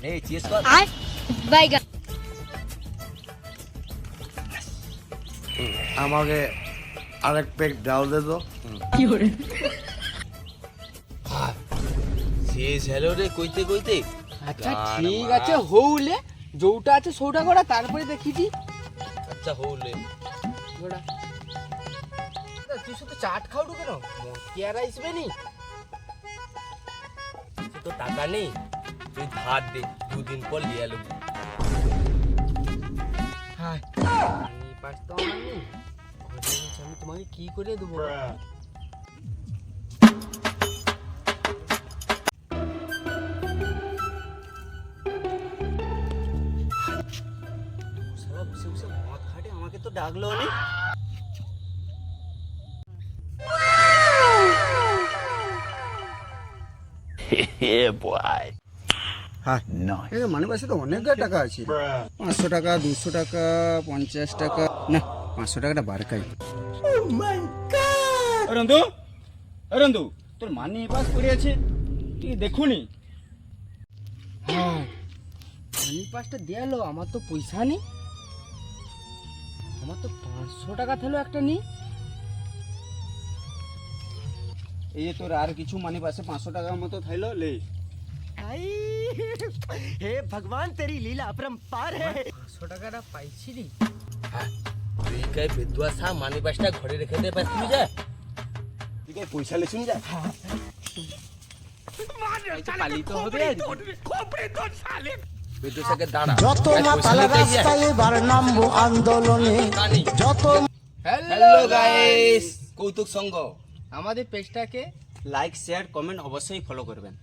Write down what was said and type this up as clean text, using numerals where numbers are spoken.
এই চিজ কর আর বাইগা আমাকে আরেক প্যাক ডাল দে তো। কি করে শেষ হলো রে কইতে কইতে। আচ্ছা ঠিক আছে হউলে যৌটা আছে সৌটা করা তারপরে দেখিছি আচ্ছা হউলে গোড়া তুই শুধু চাট খাওয়াড়ু কেন কি আর আসবে নি তো টাকা নেই, তুই ধার দে, 2 দিন পর লিয়ে এলো। হ্যাঁ আমি পাস তো আমার নেই ঘরে বলছি, আমি তোমাকে কি করে দেবো শালা বসে বসে মদ খাটে, আমাকে তো ডাকলো নি। হ্যাঁ মানে পাশে তো অনেক টাকা আছে, 500 টাকা 200 টাকা 50 টাকা, না 500 টাকাটা বারকাই। রন্ধু রন্ধু তোর মানি পাস করে আছে তুই দেখুনি? হ্যাঁ মানি পাসটা দেয়ালো আমার তো পয়সা নেই আমার তো 500 টাকা থাকলো একটা নেই এই যে তোর আর কিছু মানি পাশে 500 টাকার মতো থাইলো লে। हे भगवान तेरी लीला अपरंपार है। 500 টাকাটা পাইছি রে তুই কাই বেদুয়া সা মানি বাসটা ঘরে রেখে দে, বাস তুই যা। তুই কে পয়সা লে শুন যা পালি তো হবে বেদুয়া সাকে দাঁড়া। যত মাতাল রাস্তায় এবার নামবো আন্দোলনে, যত হ্যালো গাইস, কৌতুক সঙ্গ। আমাদের পেজটাকে লাইক শেয়ার কমেন্ট অবশ্যই ফলো করবেন।